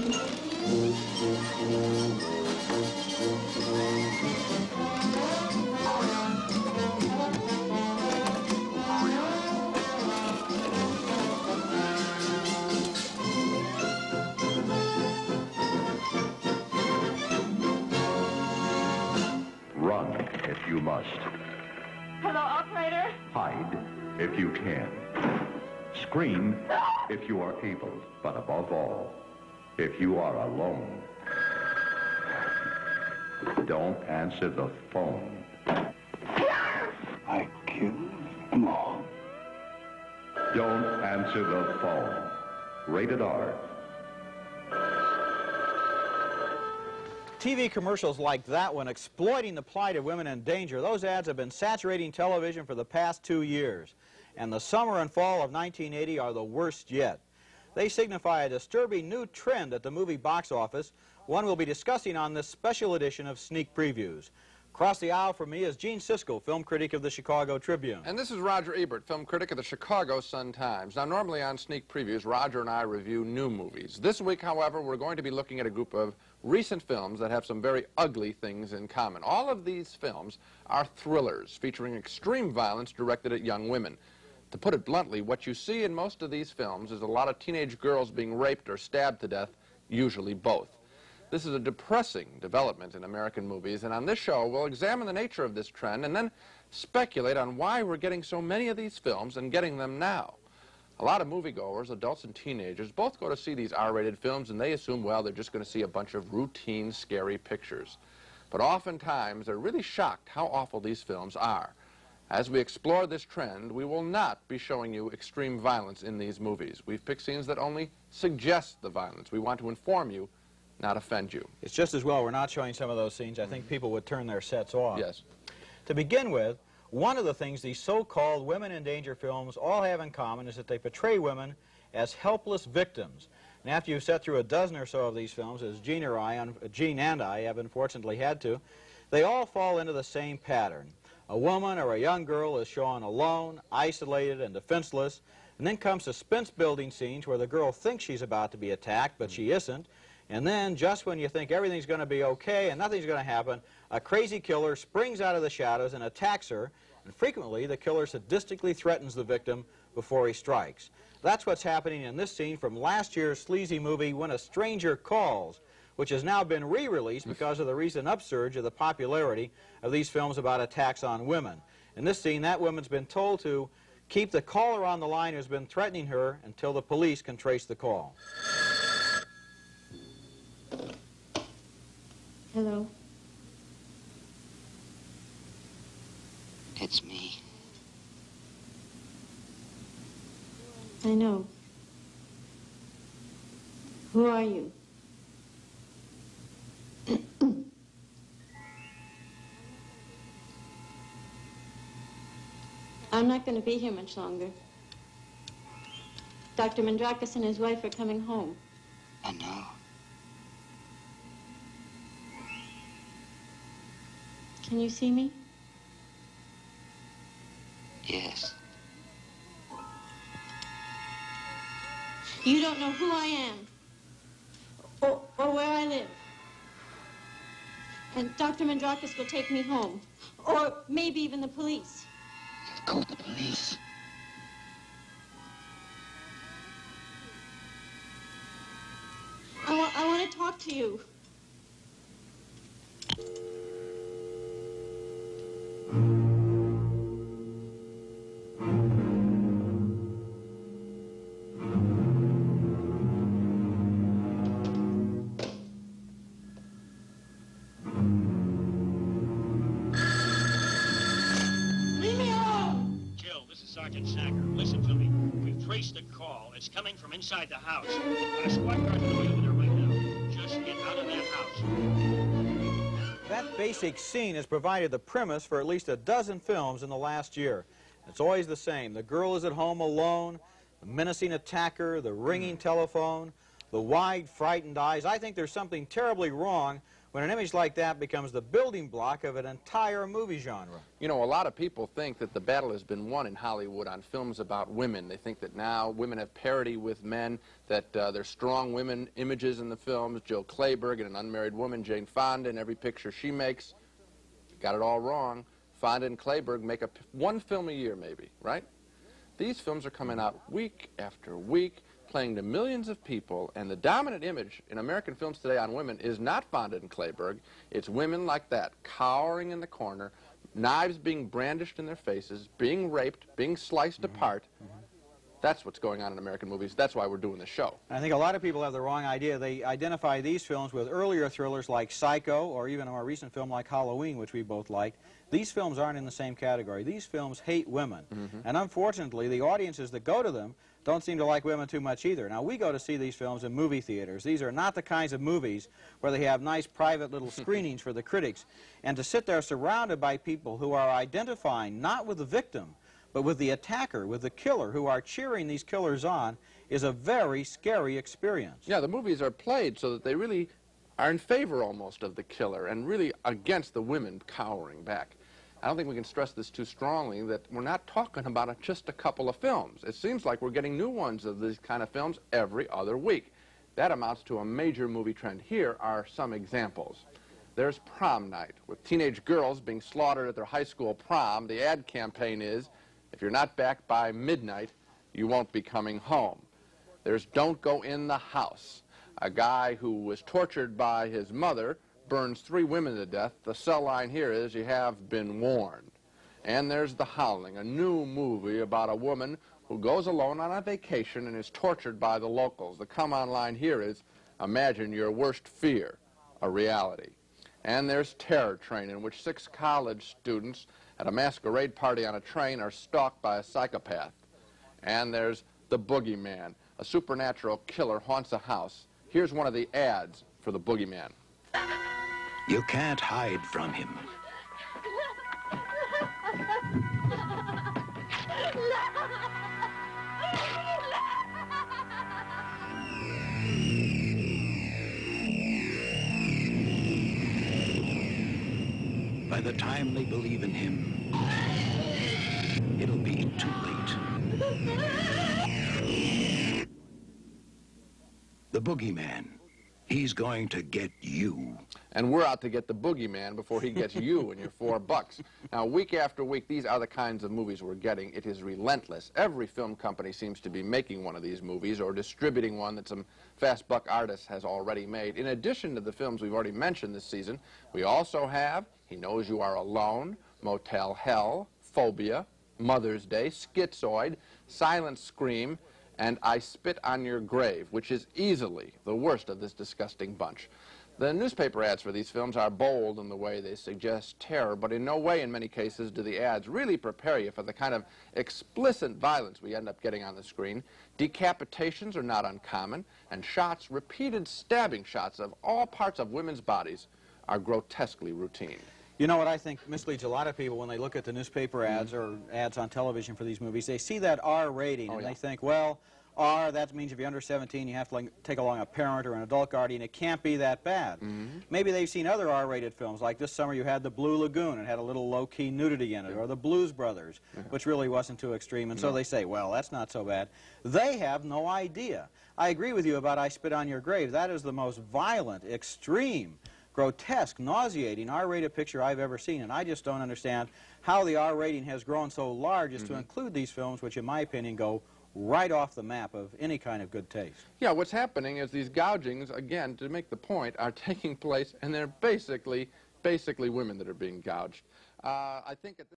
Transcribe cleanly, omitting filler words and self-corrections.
Run if you must. Hello, operator? Hide if you can. Scream if you are able, but above all, if you are alone. Don't answer the phone. I killed them all. Don't answer the phone. Rated R. TV commercials like that one exploiting the plight of women in danger, those ads have been saturating television for the past 2 years. And the summer and fall of 1980 are the worst yet. They signify a disturbing new trend at the movie box office, one we'll be discussing on this special edition of Sneak Previews. Across the aisle from me is Gene Siskel, film critic of the Chicago Tribune. And this is Roger Ebert, film critic of the Chicago Sun-Times. Now, normally on Sneak Previews, Roger and I review new movies. This week, however, we're going to be looking at a group of recent films that have some very ugly things in common. All of these films are thrillers featuring extreme violence directed at young women. To put it bluntly, what you see in most of these films is a lot of teenage girls being raped or stabbed to death, usually both. This is a depressing development in American movies, and on this show we'll examine the nature of this trend and then speculate on why we're getting so many of these films and getting them now. A lot of moviegoers, adults and teenagers, both go to see these R-rated films and they assume, well, they're just going to see a bunch of routine, scary pictures. But oftentimes they're really shocked how awful these films are. As we explore this trend, we will not be showing you extreme violence in these movies. We've picked scenes that only suggest the violence. We want to inform you, not offend you. It's just as well we're not showing some of those scenes. I think people would turn their sets off. Yes. To begin with, one of the things these so-called women in danger films all have in common is that they portray women as helpless victims. And after you've sat through a dozen or so of these films, as Gene and I have unfortunately had to, they all fall into the same pattern. A woman or a young girl is shown alone, isolated, and defenseless, and then come suspense-building scenes where the girl thinks she's about to be attacked, but she isn't. And then, just when you think everything's going to be okay and nothing's going to happen, a crazy killer springs out of the shadows and attacks her, and frequently the killer sadistically threatens the victim before he strikes. That's what's happening in this scene from last year's sleazy movie, When a Stranger Calls, which has now been re-released because of the recent upsurge of the popularity of these films about attacks on women. In this scene, that woman's been told to keep the caller on the line who's been threatening her until the police can trace the call. Hello? It's me. I know. Who are you? I'm not going to be here much longer. Dr. Mandrakis and his wife are coming home. I know. Can you see me? Yes. You don't know who I am or where I live. And Dr. Mandrakis will take me home, or maybe even the police. Call the police. I want to talk to you. Sergeant Sacker, listen to me. We've traced the call. It's coming from inside the house. Got a squad car on the way over there right now. Just get out of that house. That basic scene has provided the premise for at least a dozen films in the last year. It's always the same. The girl is at home alone, the menacing attacker, the ringing telephone, the wide, frightened eyes. I think there's something terribly wrong when an image like that becomes the building block of an entire movie genre. You know, a lot of people think that the battle has been won in Hollywood on films about women. They think that now women have parity with men, that there's strong women images in the films. Jill Clayburgh and an unmarried woman, Jane Fonda, in every picture she makes. Got it all wrong. Fonda and Clayburgh make one film a year, maybe, right? These films are coming out week after week, playing to millions of people, and the dominant image in American films today on women is not Fonda and Clayburgh. It's women like that, cowering in the corner, knives being brandished in their faces, being raped, being sliced apart. That's what's going on in American movies. That's why we're doing this show. I think a lot of people have the wrong idea. They identify these films with earlier thrillers like Psycho, or even a more recent film like Halloween, which we both liked. These films aren't in the same category. These films hate women. And unfortunately, the audiences that go to them don't seem to like women too much either. Now, we go to see these films in movie theaters. These are not the kinds of movies where they have nice private little screenings for the critics. And to sit there surrounded by people who are identifying not with the victim, but with the attacker, with the killer, who are cheering these killers on, is a very scary experience. Yeah, the movies are played so that they really are in favor almost of the killer and really against the women cowering back. I don't think we can stress this too strongly, that we're not talking about just a couple of films. It seems like we're getting new ones of these kind of films every other week. That amounts to a major movie trend. Here are some examples. There's Prom Night, with teenage girls being slaughtered at their high school prom. The ad campaign is, if you're not back by midnight, you won't be coming home. There's Don't Go in the House. A guy who was tortured by his mother burns 3 women to death. The cell line here is, you have been warned. And there's The Howling, a new movie about a woman who goes alone on a vacation and is tortured by the locals. The come-on line here is, imagine your worst fear, a reality. And there's Terror Train, in which 6 college students at a masquerade party on a train are stalked by a psychopath. And there's The Boogeyman. A supernatural killer haunts a house. Here's one of the ads for The Boogeyman. You can't hide from him. By the time they believe in him, it'll be too late. The Boogeyman. He's going to get you. And we're out to get the Boogeyman before he gets you and your $4. Now, week after week, these are the kinds of movies we're getting. It is relentless. Every film company seems to be making one of these movies or distributing one that some fast buck artist has already made. In addition to the films we've already mentioned this season, we also have He Knows You Are Alone, Motel Hell, Phobia, Mother's Day, Schizoid, Silent Scream, and I Spit on Your Grave, which is easily the worst of this disgusting bunch. The newspaper ads for these films are bold in the way they suggest terror, but in no way, in many cases, do the ads really prepare you for the kind of explicit violence we end up getting on the screen. Decapitations are not uncommon, and shots, repeated stabbing shots of all parts of women's bodies, are grotesquely routine. You know what I think misleads a lot of people when they look at the newspaper ads or ads on television for these movies? They see that R rating and they think, well, R, that means if you're under 17, you have to take along a parent or an adult guardian. It can't be that bad. Maybe they've seen other R-rated films, like this summer you had The Blue Lagoon and had a little low-key nudity in it, or The Blues Brothers, which really wasn't too extreme, and so they say, well, that's not so bad. They have no idea. I agree with you about I Spit on Your Grave. That is the most violent, extreme, grotesque, nauseating R-rated picture I've ever seen, and I just don't understand how the R rating has grown so large as to include these films, which in my opinion go right off the map of any kind of good taste. Yeah, what's happening is these gougings, again, to make the point, are taking place, and they're basically women that are being gouged. I think at this